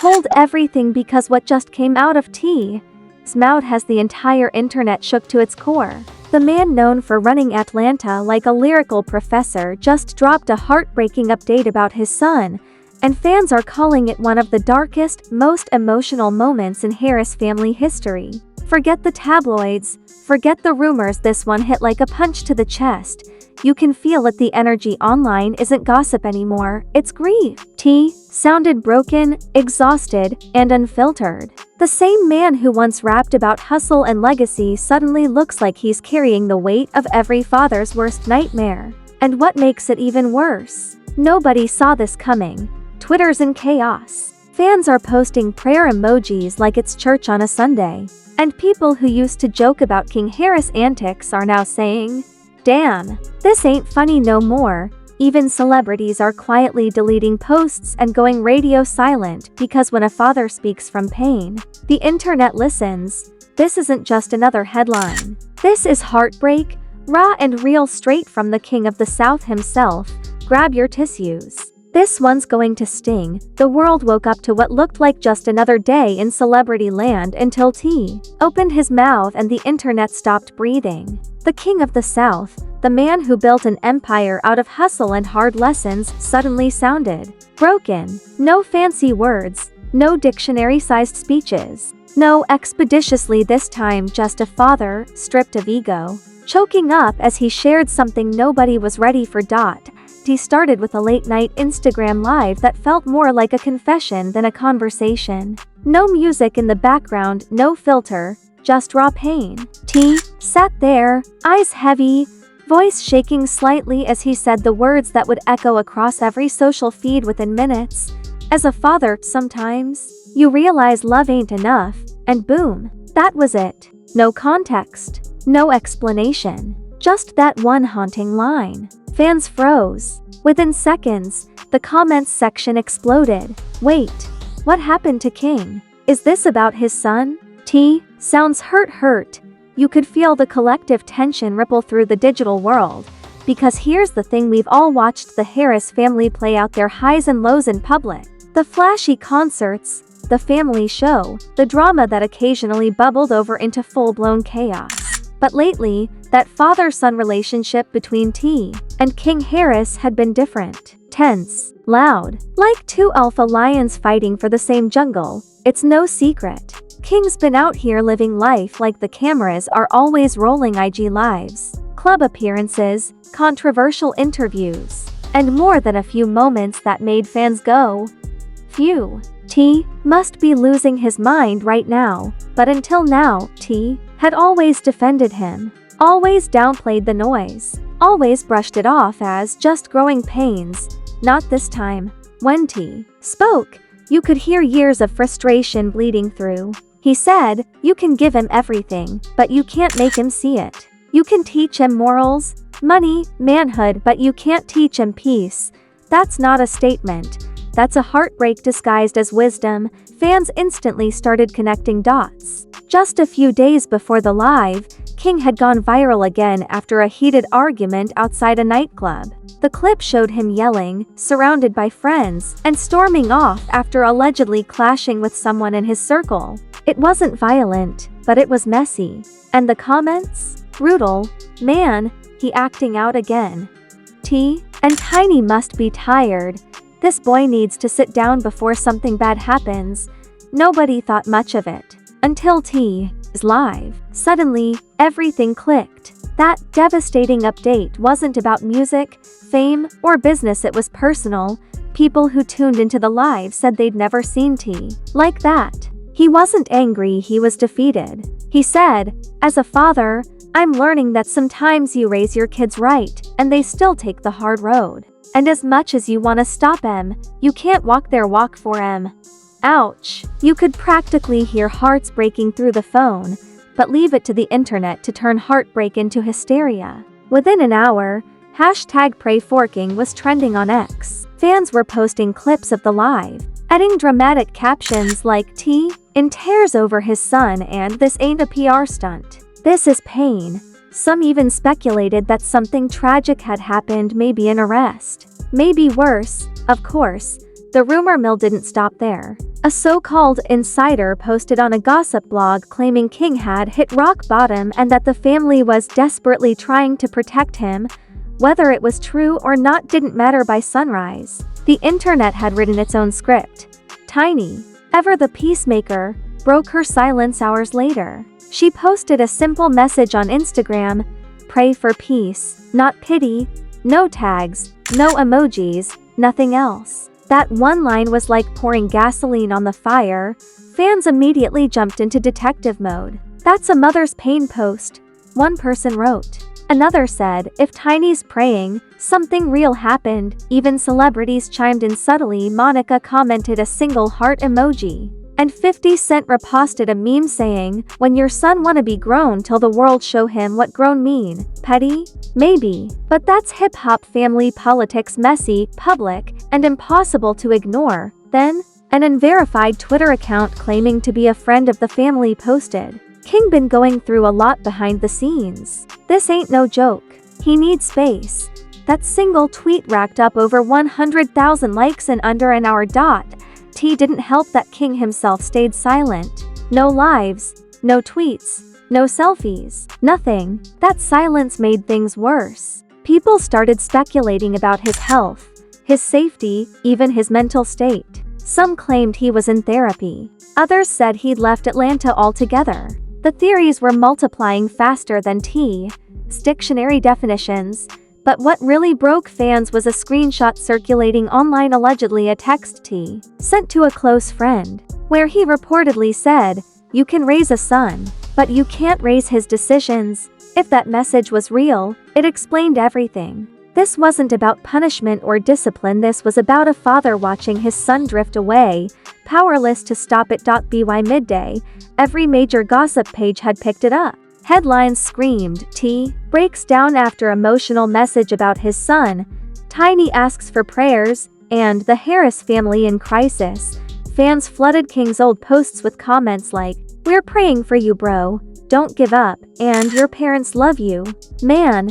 Hold everything because what just came out of T's mouth has the entire internet shook to its core. The man known for running Atlanta like a lyrical professor just dropped a heartbreaking update about his son, and fans are calling it one of the darkest, most emotional moments in Harris family history. Forget the tabloids, forget the rumors, this one hit like a punch to the chest. You can feel it, the energy online isn't gossip anymore, it's grief. T sounded broken, exhausted, and unfiltered. The same man who once rapped about hustle and legacy suddenly looks like he's carrying the weight of every father's worst nightmare. And what makes it even worse? Nobody saw this coming. Twitter's in chaos. Fans are posting prayer emojis like it's church on a Sunday. And people who used to joke about King Harris' antics are now saying, "Damn, this ain't funny no more." Even celebrities are quietly deleting posts and going radio silent because when a father speaks from pain, the internet listens. This isn't just another headline. This is heartbreak, raw and real, straight from the King of the South himself. Grab your tissues. This one's going to sting. The world woke up to what looked like just another day in celebrity land until T opened his mouth and the internet stopped breathing. The King of the South, the man who built an empire out of hustle and hard lessons, suddenly sounded broken. No fancy words, no dictionary-sized speeches, no expeditiously this time, just a father, stripped of ego, choking up as he shared something nobody was ready for. He started with a late-night Instagram live that felt more like a confession than a conversation. No music in the background, no filter, just raw pain. T sat there, eyes heavy, voice shaking slightly as he said the words that would echo across every social feed within minutes. As a father, sometimes you realize love ain't enough, and boom, that was it. No context, no explanation, just that one haunting line. Fans froze. Within seconds, the comments section exploded. Wait, what happened to King? Is this about his son? T sounds hurt. You could feel the collective tension ripple through the digital world. Because here's the thing, we've all watched the Harris family play out their highs and lows in public. The flashy concerts, the family show, the drama that occasionally bubbled over into full-blown chaos. But lately, that father-son relationship between T and King Harris had been different. Tense, loud, like two alpha lions fighting for the same jungle. It's no secret. King's been out here living life like the cameras are always rolling. IG lives, club appearances, controversial interviews, and more than a few moments that made fans go, phew. T must be losing his mind right now. But until now, T had always defended him, always downplayed the noise, always brushed it off as just growing pains. Not this time. When T spoke, you could hear years of frustration bleeding through. He said, "You can give him everything, but you can't make him see it. You can teach him morals, money, manhood, but you can't teach him peace." That's not a statement. That's a heartbreak disguised as wisdom. Fans instantly started connecting dots. Just a few days before the live, King had gone viral again after a heated argument outside a nightclub. The clip showed him yelling, surrounded by friends, and storming off after allegedly clashing with someone in his circle. It wasn't violent, but it was messy. And the comments? Brutal. "Man, he acting out again. T and Tiny must be tired. This boy needs to sit down before something bad happens." Nobody thought much of it. Until T's live. Suddenly, everything clicked. That devastating update wasn't about music, fame, or business, it was personal. People who tuned into the live said they'd never seen T like that. He wasn't angry, he was defeated. He said, "As a father, I'm learning that sometimes you raise your kids right, and they still take the hard road. And as much as you want to stop 'em, you can't walk their walk for 'em." Ouch. You could practically hear hearts breaking through the phone, but leave it to the internet to turn heartbreak into hysteria. Within an hour, #PrayForKing was trending on X. Fans were posting clips of the live, adding dramatic captions like "T in tears over his son" and "This ain't a PR stunt. This is pain." Some even speculated that something tragic had happened, maybe an arrest. Maybe worse. Of course, The rumor mill didn't stop there. A so-called insider posted on a gossip blog claiming King had hit rock bottom and that the family was desperately trying to protect him. Whether it was true or not didn't matter by sunrise. The internet had written its own script. Tiny, ever the peacemaker, broke her silence hours later. She posted a simple message on Instagram: "Pray for peace, not pity." No tags, no emojis, nothing else. That one line was like pouring gasoline on the fire. Fans immediately jumped into detective mode. "That's a mother's pain post," one person wrote. Another said, "If Tiny's praying, something real happened." Even celebrities chimed in subtly. Monica commented a single heart emoji. And 50 Cent reposted a meme saying, "When your son wanna be grown, till the world show him what grown mean." Petty? Maybe. But that's hip-hop family politics, messy, public, and impossible to ignore. Then, an unverified Twitter account claiming to be a friend of the family posted, "King been going through a lot behind the scenes. This ain't no joke. He needs space." That single tweet racked up over 100,000 likes in under an hour. T didn't help that King himself stayed silent. No lives, no tweets, no selfies, nothing. That silence made things worse. People started speculating about his health, his safety, even his mental state. Some claimed he was in therapy. Others said he'd left Atlanta altogether. The theories were multiplying faster than T's dictionary definitions. But what really broke fans was a screenshot circulating online, allegedly a text T sent to a close friend, where he reportedly said, "You can raise a son, but you can't raise his decisions." If that message was real, it explained everything. This wasn't about punishment or discipline. This was about a father watching his son drift away, powerless to stop it. By midday, every major gossip page had picked it up. Headlines screamed, "T breaks down after emotional message about his son," "Tiny asks for prayers," and "The Harris family in crisis." Fans flooded King's old posts with comments like, "We're praying for you, bro. Don't give up," and "Your parents love you." Man,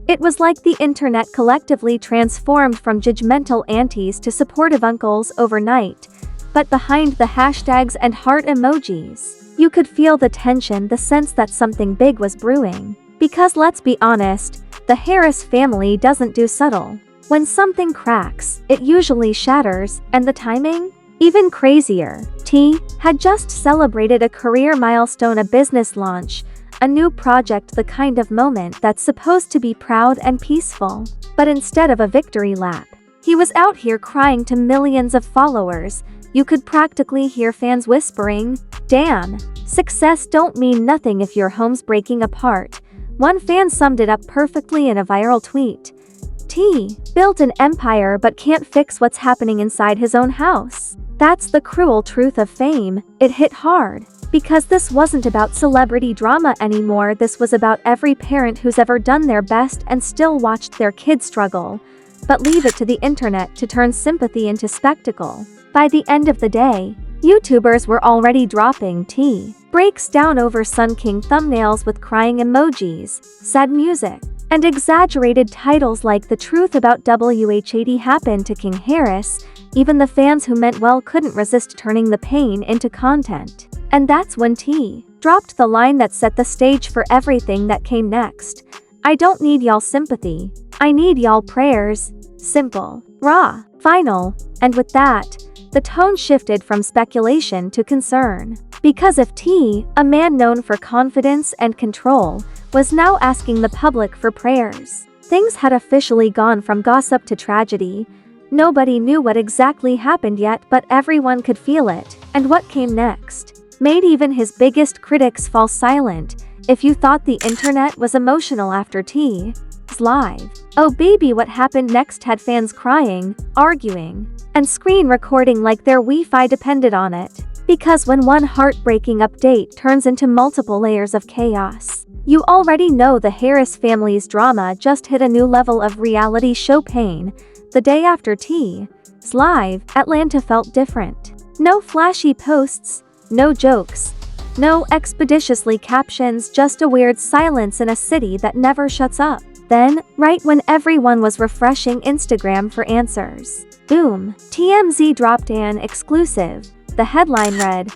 it was like the internet collectively transformed from judgmental aunties to supportive uncles overnight. But behind the hashtags and heart emojis, you could feel the tension, the sense that something big was brewing. Because let's be honest, the Harris family doesn't do subtle. When something cracks, it usually shatters, and the timing? Even crazier. T had just celebrated a career milestone, a business launch, a new project, the kind of moment that's supposed to be proud and peaceful. But instead of a victory lap, he was out here crying to millions of followers. You could practically hear fans whispering, "Damn, success don't mean nothing if your home's breaking apart." One fan summed it up perfectly in a viral tweet. T built an empire but can't fix what's happening inside his own house. That's the cruel truth of fame. It hit hard. Because this wasn't about celebrity drama anymore. This was about every parent who's ever done their best and still watched their kid struggle, but leave it to the internet to turn sympathy into spectacle. By the end of the day, YouTubers were already dropping T breaks down over Sun King thumbnails with crying emojis, sad music, and exaggerated titles like "The truth about WHAD happened to King Harris." Even the fans who meant well couldn't resist turning the pain into content. And that's when T dropped the line that set the stage for everything that came next. "I don't need y'all sympathy. I need y'all prayers." Simple, raw, final. And with that, the tone shifted from speculation to concern. Because if T, a man known for confidence and control, was now asking the public for prayers, things had officially gone from gossip to tragedy. Nobody knew what exactly happened yet, but everyone could feel it, and what came next made even his biggest critics fall silent. If you thought the internet was emotional after T's live "Oh baby what happened next" had fans crying, arguing, and screen recording like their Wi-Fi depended on it. Because when one heartbreaking update turns into multiple layers of chaos, you already know the Harris family's drama just hit a new level of reality show pain. The day after T's live, Atlanta felt different. No flashy posts, no jokes, no expeditiously captions, just a weird silence in a city that never shuts up. Then, right when everyone was refreshing Instagram for answers, Boom. TMZ dropped an exclusive. The headline read,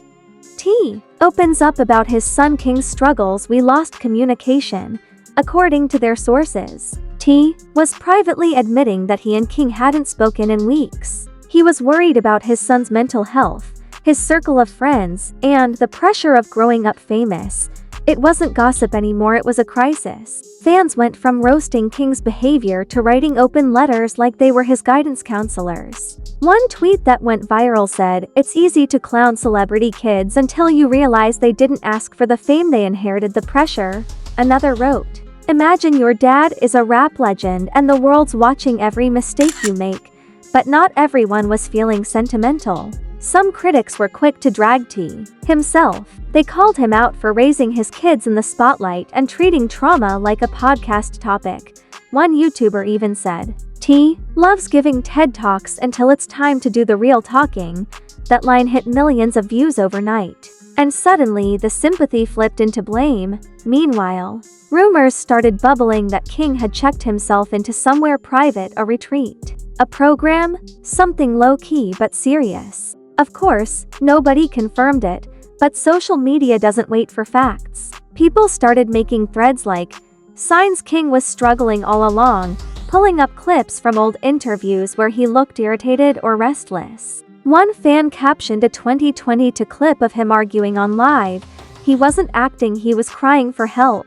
T opens up about his son King's struggles. We lost communication. According to their sources, T was privately admitting that he and King hadn't spoken in weeks. He was worried about his son's mental health, his circle of friends, and the pressure of growing up famous. It wasn't gossip anymore, it was a crisis. Fans went from roasting King's behavior to writing open letters like they were his guidance counselors. One tweet that went viral said, "It's easy to clown celebrity kids until you realize they didn't ask for the fame, they inherited the pressure." Another wrote, "Imagine your dad is a rap legend and the world's watching every mistake you make." But not everyone was feeling sentimental. Some critics were quick to drag T himself. They called him out for raising his kids in the spotlight and treating trauma like a podcast topic. One YouTuber even said, "T loves giving TED Talks until it's time to do the real talking." That line hit millions of views overnight. And suddenly the sympathy flipped into blame. Meanwhile, rumors started bubbling that King had checked himself into somewhere private, a retreat, a program, something low-key but serious. Of course, nobody confirmed it, but social media doesn't wait for facts. People started making threads like, "Signs King was struggling all along," pulling up clips from old interviews where he looked irritated or restless. One fan captioned a 2022 clip of him arguing on live. He wasn't acting, he was crying for help.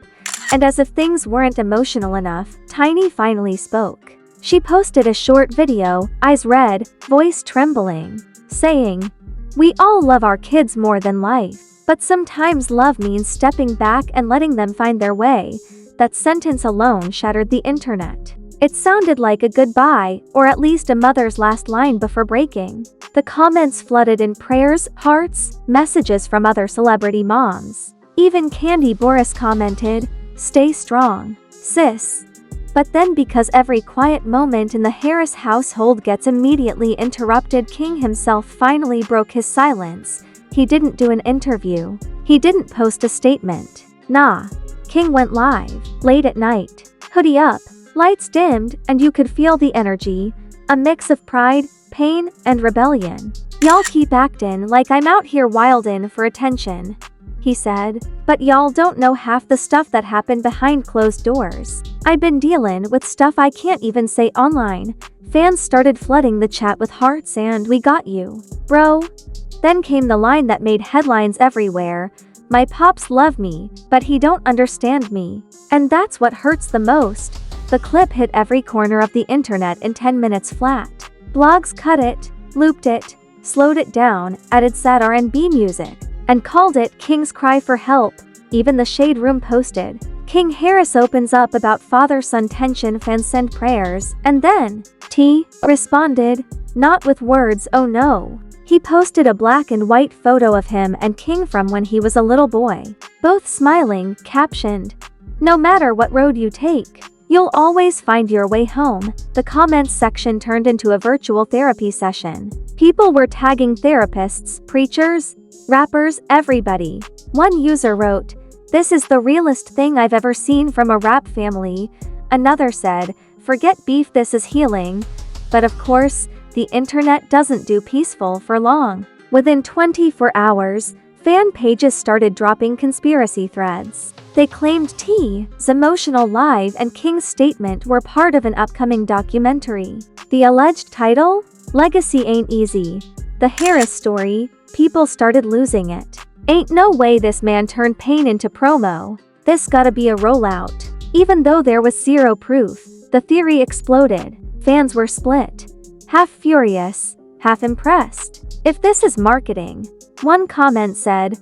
And as if things weren't emotional enough, Tiny finally spoke. She posted a short video, eyes red, voice trembling, saying, "We all love our kids more than life, but sometimes love means stepping back and letting them find their way." That sentence alone shattered the internet. It sounded like a goodbye, or at least a mother's last line before breaking. The comments flooded in prayers, hearts, messages from other celebrity moms. Even Candy Boris commented, "Stay strong, sis." But then, because every quiet moment in the Harris household gets immediately interrupted, King himself finally broke his silence. He didn't do an interview. He didn't post a statement. Nah. King went live, late at night. Hoodie up, lights dimmed, and you could feel the energy. A mix of pride, pain, and rebellion. "Y'all keep actin' like I'm out here wildin' for attention," he said. "But y'all don't know half the stuff that happened behind closed doors. I've been dealin' with stuff I can't even say online." Fans started flooding the chat with hearts and "We got you, bro." Then came the line that made headlines everywhere. "My pops love me, but he don't understand me." And that's what hurts the most. The clip hit every corner of the internet in 10 minutes flat. Blogs cut it, looped it, slowed it down, added sad R&B music, and called it King's cry for help. Even the Shade Room posted, "King Harris opens up about father-son tension, fans send prayers." And then, T responded, not with words, oh no. He posted a black and white photo of him and King from when he was a little boy, both smiling, captioned, "No matter what road you take, you'll always find your way home." The comments section turned into a virtual therapy session. People were tagging therapists, preachers, rappers, everybody. One user wrote, "This is the realest thing I've ever seen from a rap family." Another said, "Forget beef, this is healing." But of course, the internet doesn't do peaceful for long. Within 24 hours, fan pages started dropping conspiracy threads. They claimed T's emotional live and King's statement were part of an upcoming documentary. The alleged title? Legacy Ain't Easy. The Harris story. People started losing it. Ain't no way this man turned pain into promo. This gotta be a rollout. Even though there was zero proof, the theory exploded. Fans were split. Half furious, half impressed. "If this is marketing," one comment said,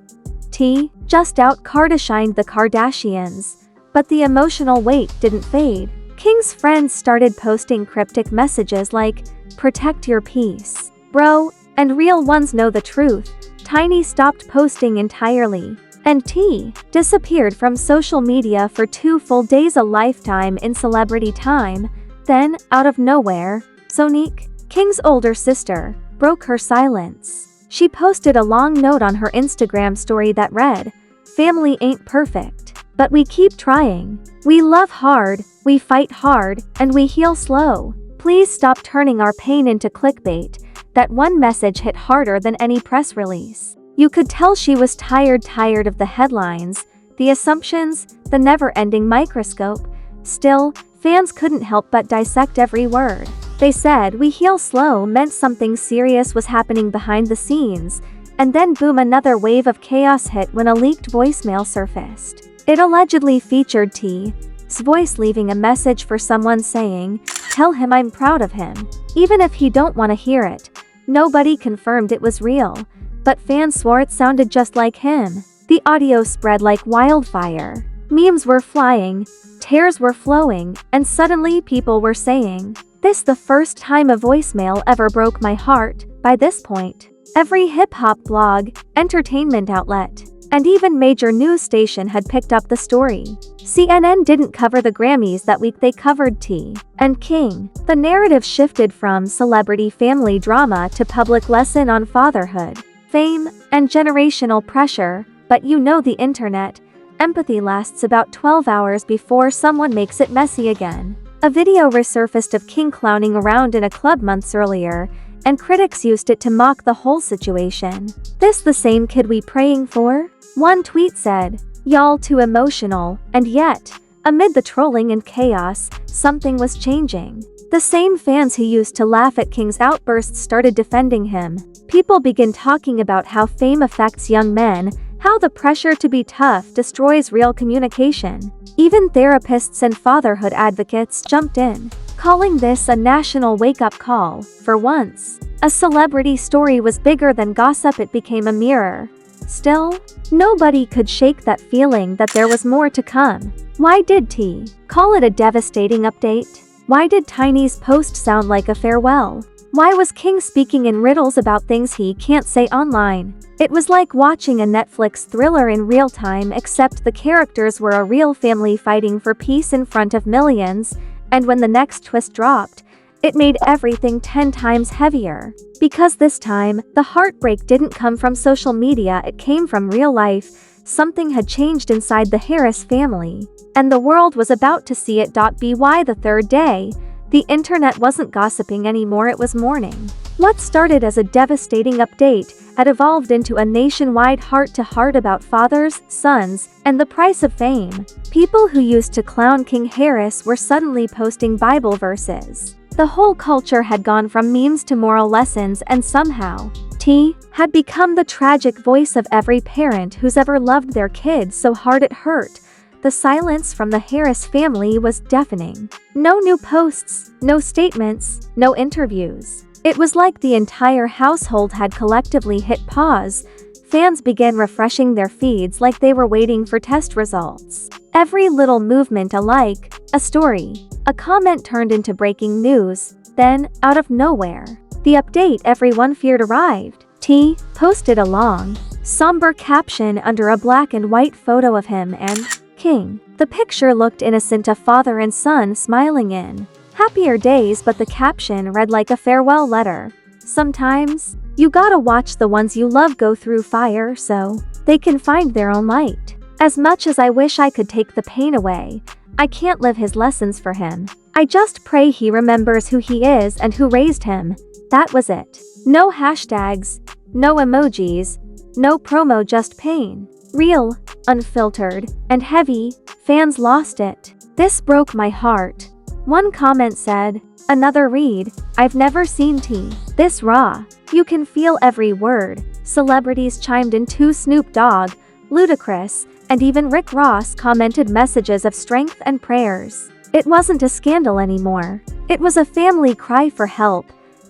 "T just out Kardashianed the Kardashians." But the emotional weight didn't fade. King's friends started posting cryptic messages like, "Protect your peace, bro," and real ones know the truth. Tiny stopped posting entirely, and T disappeared from social media for 2 full days, a lifetime in celebrity time. Then, out of nowhere, Sonique, King's older sister, broke her silence. She posted a long note on her Instagram story that read, "Family ain't perfect, but we keep trying. We love hard, we fight hard, and we heal slow." please stop turning our pain into clickbait." That one message hit harder than any press release. You could tell she was tired of the headlines, the assumptions, the never-ending microscope. Still, fans couldn't help but dissect every word. They said "we heal slow" meant something serious was happening behind the scenes, and then boom, another wave of chaos hit when a leaked voicemail surfaced. It allegedly featured T's voice leaving a message for someone saying, "Tell him I'm proud of him, even if he don't want to hear it." Nobody confirmed it was real, but fans swore it sounded just like him. The audio spread like wildfire. Memes were flying, tears were flowing, and suddenly people were saying, "This the first time a voicemail ever broke my heart." By this point, every hip-hop blog, entertainment outlet, and even major news station had picked up the story. CNN didn't cover the Grammys that week, they covered T and King. The narrative shifted from celebrity family drama to public lesson on fatherhood, fame, and generational pressure. But you know the internet, empathy lasts about 12 hours before someone makes it messy again. A video resurfaced of King clowning around in a club months earlier, and critics used it to mock the whole situation. "This the same kid we praying for?" One tweet said, "Y'all too emotional," and yet, amid the trolling and chaos, something was changing. The same fans who used to laugh at King's outbursts started defending him. People began talking about how fame affects young men, how the pressure to be tough destroys real communication. Even therapists and fatherhood advocates jumped in, calling this a national wake-up call. For once, a celebrity story was bigger than gossip, it became a mirror. Still, nobody could shake that feeling that there was more to come. Why did T call it a devastating update? Why did Tiny's post sound like a farewell? Why was King speaking in riddles about things he can't say online? It was like watching a Netflix thriller in real time, except the characters were a real family fighting for peace in front of millions, and when the next twist dropped, it made everything 10 times heavier. Because this time, the heartbreak didn't come from social media, it came from real life. Something had changed inside the Harris family, and the world was about to see it. By the third day, the internet wasn't gossiping anymore, it was mourning. What started as a devastating update had evolved into a nationwide heart-to-heart about fathers, sons, and the price of fame. People who used to clown King Harris were suddenly posting Bible verses. The whole culture had gone from memes to moral lessons, and somehow, T had become the tragic voice of every parent who's ever loved their kid so hard it hurt. The silence from the Harris family was deafening. No new posts, no statements, no interviews. It was like the entire household had collectively hit pause. Fans began refreshing their feeds like they were waiting for test results. Every little movement, a like, a story, a comment turned into breaking news. Then, out of nowhere, the update everyone feared arrived. T posted a long, somber caption under a black and white photo of him and King. The picture looked innocent, a father and son smiling in happier days, but the caption read like a farewell letter. Sometimes, you gotta watch the ones you love go through fire so they can find their own light. As much as I wish I could take the pain away, I can't live his lessons for him. I just pray he remembers who he is and who raised him. That was it. No hashtags, no emojis, no promo, just pain. Real, unfiltered, and heavy. Fans lost it. "This broke my heart," one comment said. Another read, "I've never seen T this raw. You can feel every word." Celebrities chimed in too. Snoop Dogg, Ludacris, and even Rick Ross commented messages of strength and prayers. It wasn't a scandal anymore. It was a family cry for help.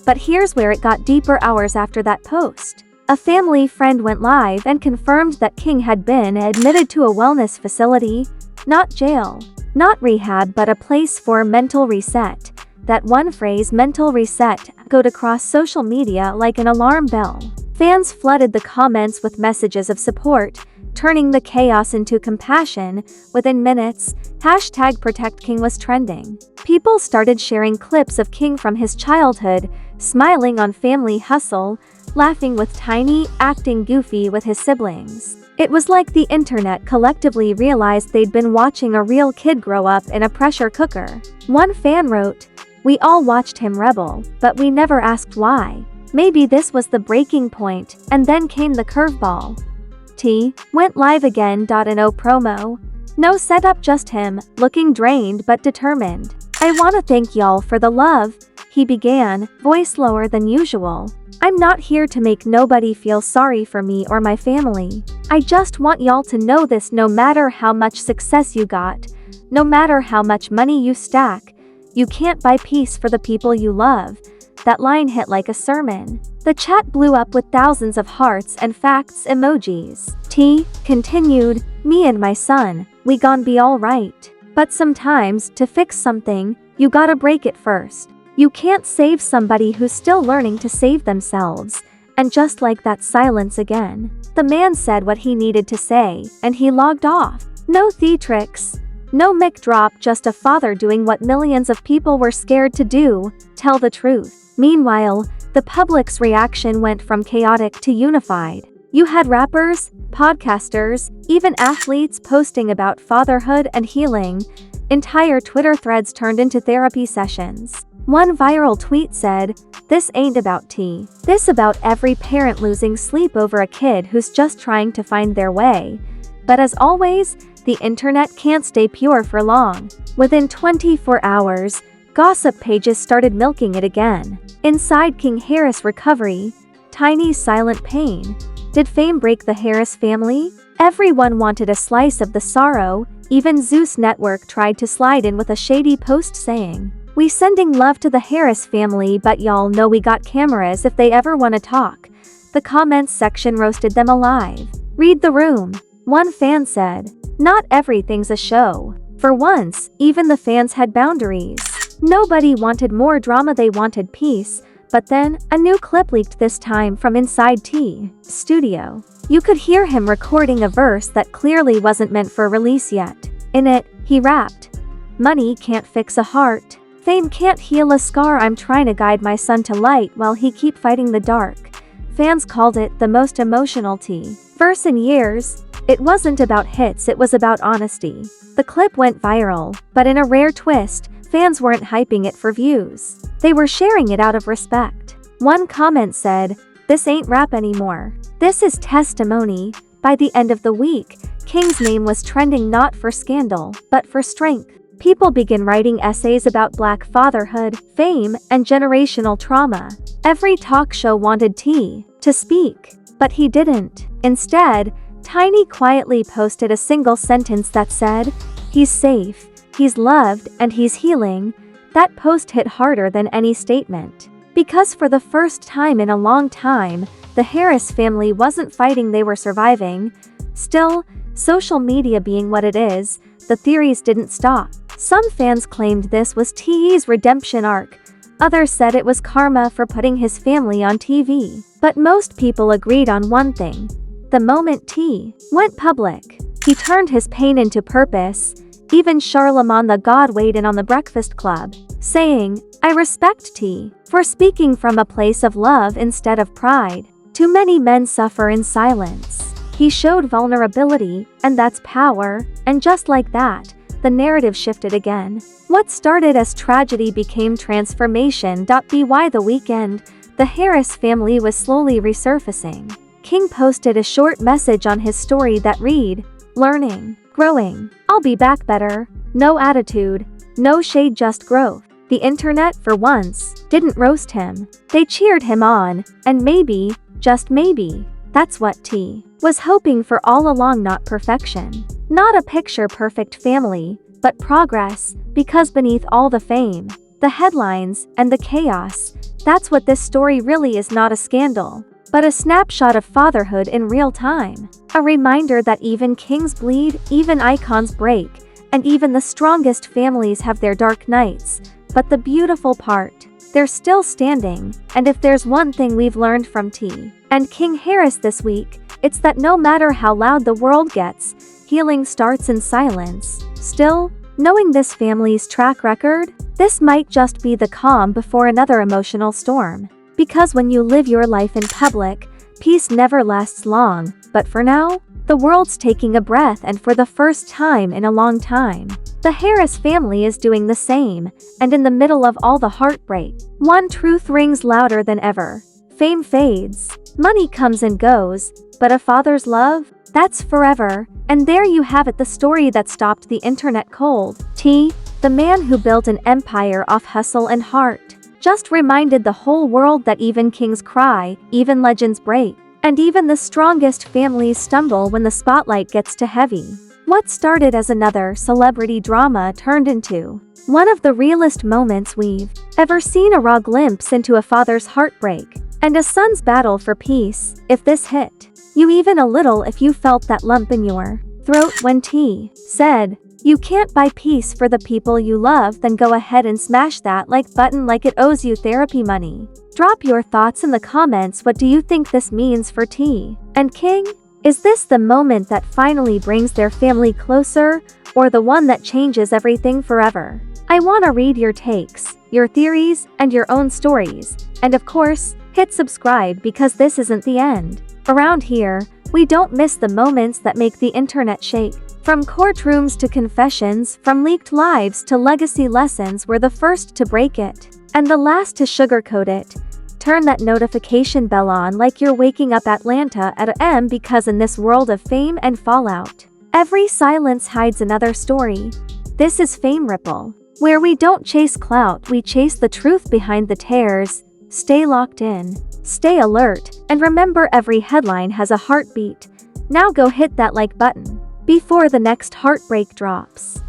But here's where it got deeper. Hours after that post, a family friend went live and confirmed that King had been admitted to a wellness facility, not jail, not rehab, but a place for mental reset. That one phrase, mental reset, echoed across social media like an alarm bell. Fans flooded the comments with messages of support, turning the chaos into compassion. Within minutes, #ProtectKing was trending. People started sharing clips of King from his childhood, smiling on family hustle, laughing with Tiny, acting goofy with his siblings. It was like the internet collectively realized they'd been watching a real kid grow up in a pressure cooker. One fan wrote, We all watched him rebel, but we never asked why. Maybe this was the breaking point, and then came the curveball. T went live again. No promo, no setup, just him, looking drained but determined. I wanna thank y'all for the love, he began, voice lower than usual. I'm not here to make nobody feel sorry for me or my family. I just want y'all to know this: no matter how much success you got, no matter how much money you stack, you can't buy peace for the people you love. That line hit like a sermon. The chat blew up with thousands of hearts and facts emojis. T continued, me and my son, we gon' be alright. But sometimes, to fix something, you gotta break it first. You can't save somebody who's still learning to save themselves. And just like that, silence again. The man said what he needed to say, and he logged off. No theatrics, no mic drop, just a father doing what millions of people were scared to do: tell the truth. Meanwhile, the public's reaction went from chaotic to unified. You had rappers, podcasters, even athletes posting about fatherhood and healing. Entire Twitter threads turned into therapy sessions. One viral tweet said, "This ain't about T. This about every parent losing sleep over a kid who's just trying to find their way." But as always, the internet can't stay pure for long. Within 24 hours, gossip pages started milking it again. Inside King Harris recovery, Tiny's silent pain. Did fame break the Harris family? Everyone wanted a slice of the sorrow. Even Zeus Network tried to slide in with a shady post saying, "We sending love to the Harris family, but y'all know we got cameras if they ever wanna talk." The comments section roasted them alive. Read the room. One fan said, "Not everything's a show." For once, even the fans had boundaries. Nobody wanted more drama, they wanted peace. But then, a new clip leaked, this time from inside T studio. You could hear him recording a verse that clearly wasn't meant for release yet. In it, he rapped, "Money can't fix a heart. Fame can't heal a scar. I'm trying to guide my son to light while he keep fighting the dark." Fans called it the most emotional T verse in years. It wasn't about hits, it was about honesty. The clip went viral, but in a rare twist, fans weren't hyping it for views. They were sharing it out of respect. One comment said, "This ain't rap anymore. This is testimony." By the end of the week, King's name was trending not for scandal, but for strength. People began writing essays about Black fatherhood, fame, and generational trauma. Every talk show wanted T to speak, but he didn't. Instead, Tiny quietly posted a single sentence that said, "He's safe, he's loved, and he's healing." That post hit harder than any statement. Because for the first time in a long time, the Harris family wasn't fighting, they were surviving. Still, social media being what it is, the theories didn't stop. Some fans claimed this was T's redemption arc. Others said it was karma for putting his family on TV. But most people agreed on one thing. The moment T went public, he turned his pain into purpose. Even Charlemagne the God weighed in on The Breakfast Club, saying, "I respect T for speaking from a place of love instead of pride. Too many men suffer in silence." He showed vulnerability, and that's power, and just like that, the narrative shifted again. What started as tragedy became transformation. By the weekend, the Harris family was slowly resurfacing. King posted a short message on his story that read, "Learning, growing, I'll be back better." No attitude, no shade, just growth. The internet, for once, didn't roast him. They cheered him on, and maybe, just maybe, that's what T was hoping for all along. Not perfection, not a picture-perfect family, but progress, because beneath all the fame, the headlines, and the chaos, that's what this story really is: not a scandal, but a snapshot of fatherhood in real time. A reminder that even kings bleed, even icons break, and even the strongest families have their dark nights. But the beautiful part, they're still standing. And if there's one thing we've learned from T and King Harris this week, it's that no matter how loud the world gets, healing starts in silence. Still, knowing this family's track record, this might just be the calm before another emotional storm. Because when you live your life in public, peace never lasts long. But for now, The world's taking a breath, and for the first time in a long time, the Harris family is doing the same, and in the middle of all the heartbreak, one truth rings louder than ever. Fame fades, money comes and goes, but a father's love? That's forever. And there you have it, the story that stopped the internet cold. T, the man who built an empire off hustle and heart, just reminded the whole world that even kings cry, even legends break, and even the strongest families stumble when the spotlight gets too heavy. What started as another celebrity drama turned into one of the realest moments we've ever seen, a raw glimpse into a father's heartbreak and a son's battle for peace. If this hit you even a little, if you felt that lump in your throat when T said, "You can't buy peace for the people you love," then go ahead and smash that like button like it owes you therapy money. Drop your thoughts in the comments. What do you think this means for T and King? Is this the moment that finally brings their family closer, or the one that changes everything forever? I want to read your takes, your theories, and your own stories. And of course, hit subscribe, because this isn't the end. Around here, we don't miss the moments that make the internet shake. From courtrooms to confessions, from leaked lives to legacy lessons, we're the first to break it, and the last to sugarcoat it. Turn that notification bell on like you're waking up Atlanta at a m, because in this world of fame and fallout, every silence hides another story. This is Fame Ripple, where we don't chase clout, we chase the truth behind the tears. Stay locked in, stay alert, and remember, every headline has a heartbeat. Now go hit that like button before the next heartbreak drops.